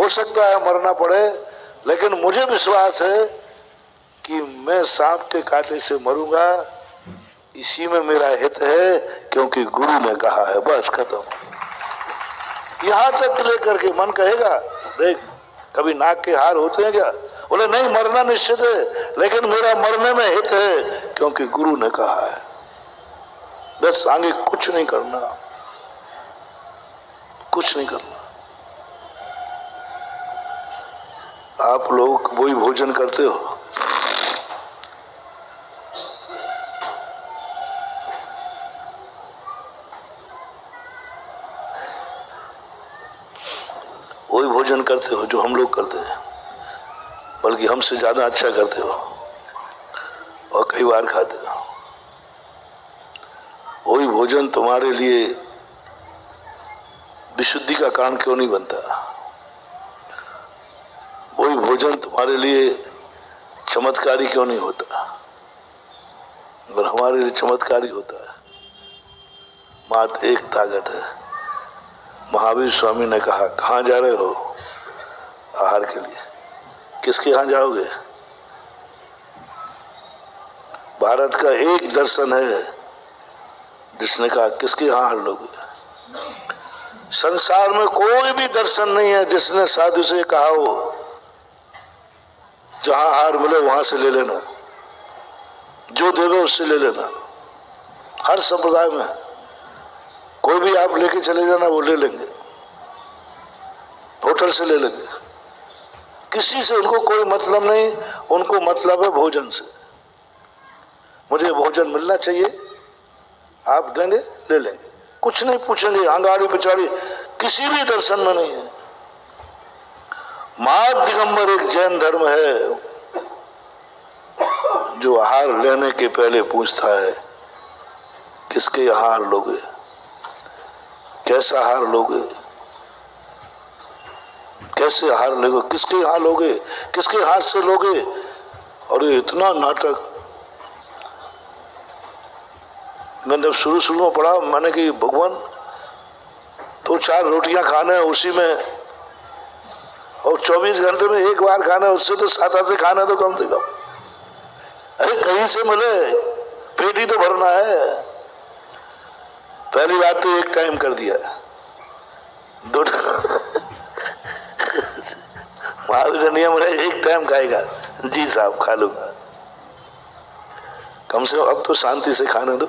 हो सकता है मरना पड़े, लेकिन मुझे विश्वास है कि मैं सांप के कांटे से मरूंगा, इसी में मेरा हित है, क्योंकि गुरु ने कहा है। बस खत्म। यहां तक लेकर के मन कहेगा देख कभी नाक के हार होते हैं क्या? बोले नहीं, मरना निश्चित है, लेकिन मेरा मरने में हित है, क्योंकि गुरु ने कहा है। बस आगे कुछ नहीं करना, कुछ नहीं करना। आप लोग वही भोजन करते हो, वही भोजन करते हो जो हम लोग करते हैं, बल्कि हमसे ज्यादा अच्छा करते हो और कई बार खाते हो। वही भोजन तुम्हारे लिए विशुद्धि का कारण क्यों नहीं बनता? वही भोजन तुम्हारे लिए चमत्कारी क्यों नहीं होता? अगर हमारे लिए चमत्कारी होता है। मात्र एक ताकत है। महावीर स्वामी ने कहा, कहाँ जा रहे हो आहार के लिए? किसके यहाँ जाओगे? भारत का एक दर्शन है जिसने कहा किसके यहाँ आहार लोगे। संसार में कोई भी दर्शन नहीं है जिसने साधु से कहा हो जहां आहार मिले वहां से ले लेना, जो देवे उससे ले लेना। हर संप्रदाय में कोई भी आप लेके चले जाना, वो ले लेंगे, होटल से ले लेंगे। किसी से उनको कोई मतलब नहीं, उनको मतलब है भोजन से। मुझे भोजन मिलना चाहिए, आप देंगे, ले लेंगे, कुछ नहीं पूछेंगे। आंगाड़ी पिछाड़ी किसी भी दर्शन में नहीं है। माँ दिगंबर एक जैन धर्म है जो आहार लेने के पहले पूछता है किसके आहार लोगे, कैसा आहार लोगे, कैसे आहार लोगे, किसके यहाँ लोगे, किसके हाथ से लोगे। और ये इतना नाटक मैंने जब शुरू में पढ़ा, मैंने कि भगवान 2-4 रोटियां खाने हैं उसी में, और 24 घंटे में एक बार खाना है, उससे तो 7 से खाना तो कम से कम। अरे कहीं से मिले, पेट ही तो भरना है। पहली बात तो एक टाइम कर दिया, 2 महावीर नियम है, एक टाइम खाएगा, जी साहब खा लूंगा। कम से कम अब तो शांति से खाने दो,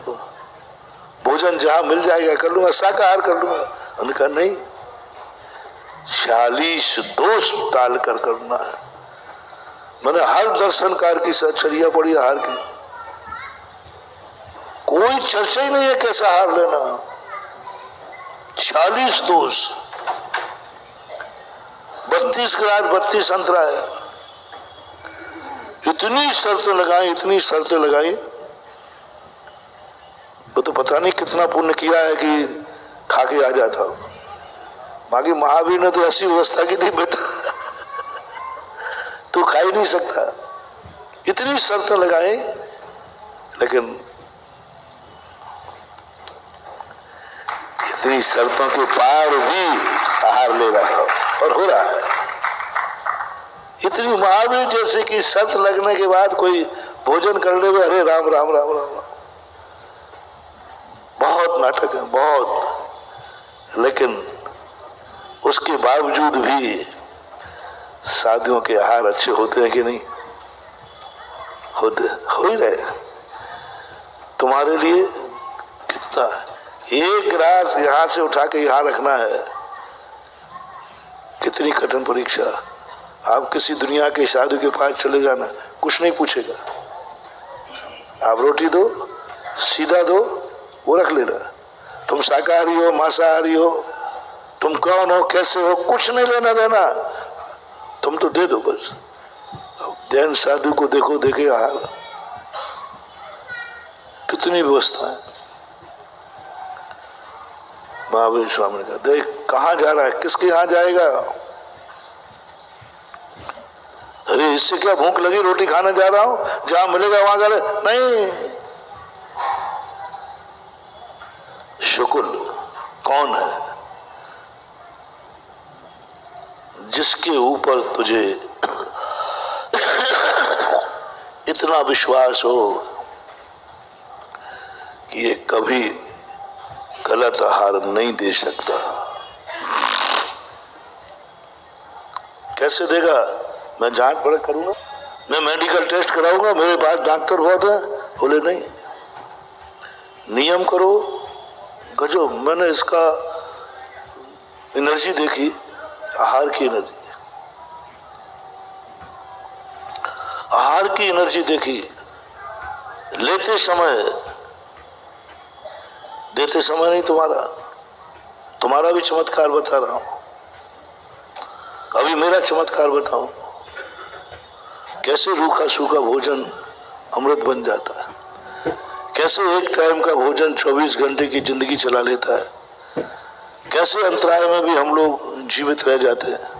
भोजन जहां मिल जाएगा कर लूंगा, शाकाहार कर लूंगा। उन्होंने कहा नहीं, 40 दोष टाल कर करना है। मैंने हर दर्शनकार की सचर्या पड़ी आहार की, कोई चर्चा ही नहीं है कैसा आहार लेना। 40 दोष, 32 ग्रास 32 संतरा है। इतनी शर्तें लगाई, इतनी शर्तें लगाई, वो तो पता नहीं कितना पुण्य किया है कि खा के आ जाता। बाकी महावीर ने तो ऐसी व्यवस्था की थी बेटा तू खा ही नहीं सकता। इतनी शर्तें लगाई, लेकिन इतनी शर्तों के पार भी आहार ले रहा है और हो रहा है। इतनी महावीर जैसे कि शर्त लगने के बाद कोई भोजन करने में, अरे राम राम राम राम राम, बहुत नाटक है, बहुत। लेकिन उसके बावजूद भी साधुओं के आहार अच्छे होते हैं कि नहीं होते? हो ही रहे। तुम्हारे लिए कितना एक गिलास यहां से उठा के यहां रखना है, कितनी कठिन परीक्षा। आप किसी दुनिया के साधु के पास चले जाना, कुछ नहीं पूछेगा, आप रोटी दो, सीधा दो, वो रख लेना। तुम शाकाहारी हो, मांसाहारी हो, तुम कौन हो, कैसे हो, कुछ नहीं लेना देना, तुम तो दे दो बस। अब जैन साधु को देखो, देखे आहार, कितनी व्यवस्था है। महावीर स्वामी ने कहा देख कहाँ जा रहा है, किसके यहाँ जाएगा? अरे इससे क्या भूख लगी, रोटी खाने जा रहा हूं, जहां मिलेगा वहां जा रहे। नहीं, शुक्ल कौन है? जिसके ऊपर तुझे इतना विश्वास हो कि ये कभी गलत आहार नहीं दे सकता। कैसे देगा? मैं जांच पड़ताल करूंगा, मैं मेडिकल टेस्ट कराऊंगा, मेरे पास डॉक्टर बहुत है। बोले नहीं, नियम करो। गजब, मैंने इसका एनर्जी देखी, आहार की एनर्जी, आहार की एनर्जी देखी। लेते समय, देते समय नहीं। तुम्हारा भी चमत्कार बता रहा हूं। अभी मेरा चमत्कार बताऊं, कैसे रूखा सूखा भोजन अमृत बन जाता है, कैसे एक टाइम का भोजन 24 घंटे की जिंदगी चला लेता है, कैसे अंतराय में भी हम लोग जीवित रह जाते हैं।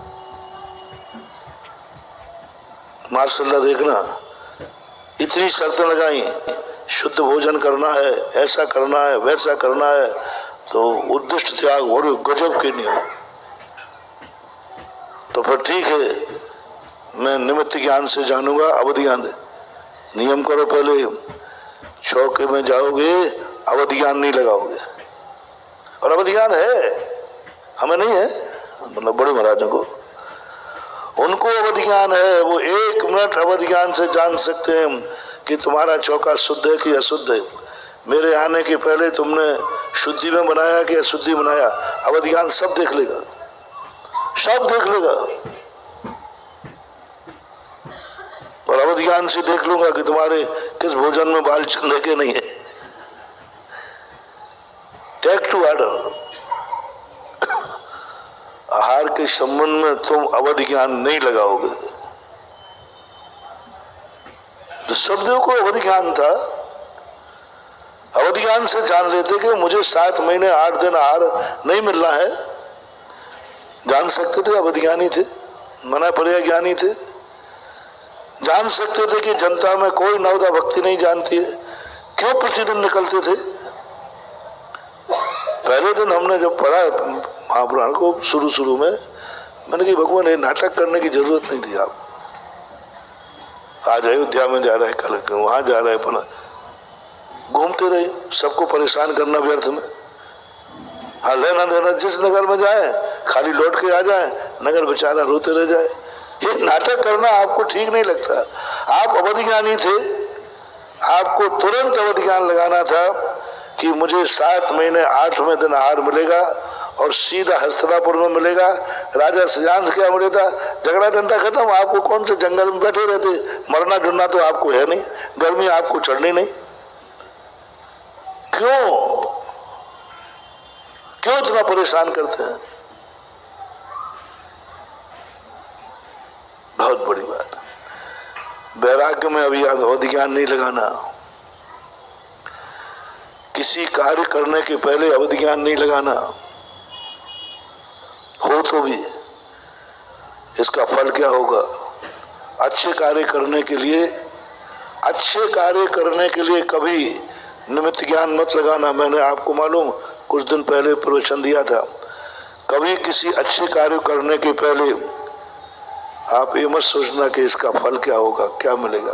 माशाअल्लाह, देखना, इतनी शर्तें लगाई, शुद्ध भोजन करना है, ऐसा करना है, वैसा करना है, तो उद्दिष्ट त्याग और गजब के नियम। तो फिर ठीक है, मैं निमित्त ज्ञान से जानूंगा, अवधि ज्ञान। नियम करो, पहले चौके में जाओगे, अवधि ज्ञान नहीं लगाओगे। और अवधि ज्ञान है, हमें नहीं है, मतलब बड़े महाराजों को, उनको अवधि ज्ञान है। वो 1 मिनट अवधि ज्ञान से जान सकते हैं कि तुम्हारा चौका शुद्ध है कि अशुद्ध है। मेरे आने के पहले तुमने शुद्धि में बनाया कि अशुद्धि बनाया, अवधि ज्ञान सब देख लेगा, सब देख लेगा। और अवधि ज्ञान से देख लूंगा कि तुम्हारे किस भोजन में बाल चंदे के नहीं है। Take to order. आहार के संबंध में तुम अवधि ज्ञान नहीं लगाओगे। तो सबदेव को अवधि ज्ञान था, अवधि ज्ञान से जान लेते कि मुझे 7 महीने 8 दिन आहार नहीं मिल रहा है। जान सकते थे, अवधि ज्ञानी थे, मना पर्याय ज्ञानी थे। जान सकते थे कि जनता में कोई नवदा भक्ति नहीं जानती है, क्यों प्रतिदिन निकलते थे। पहले दिन हमने जब पढ़ा महापुराण को शुरू में, मैंने कहा भगवान ये नाटक करने की जरूरत नहीं थी। आप आज अयोध्या में जा रहे, कल वहां जा रहे, पर घूमते रहे, सबको परेशान करना व्यर्थ में। हाँ, लेना देना, जिस नगर में जाए खाली लौट के आ जाए, नगर बेचारा रोते रह जाए। ये नाटक करना आपको ठीक नहीं लगता। आप अवधि ज्ञानी थे, आपको तुरंत अवधि ज्ञान लगाना था कि मुझे 7 महीने 8वें दिन आहार मिलेगा और सीधा हस्तिनापुर में मिलेगा। राजा सुजान क्या मिले था, झगड़ा डंडा खत्म। आपको कौन से जंगल में बैठे रहते, मरना ढूंढना तो आपको है नहीं, गर्मी आपको चढ़नी नहीं। क्यों इतना परेशान करते हैं? बहुत बड़ी बात। वैराग्य में अभी अवधि ज्ञान नहीं लगाना। किसी कार्य करने के पहले अवधि ज्ञान नहीं लगाना। हो तो भी इसका फल क्या होगा? अच्छे कार्य करने के लिए कभी निमित्त ज्ञान मत लगाना। मैंने आपको मालूम कुछ दिन पहले प्रवचन दिया था, कभी किसी अच्छे कार्य करने के पहले आप ये मत सोचना कि इसका फल क्या होगा, क्या मिलेगा।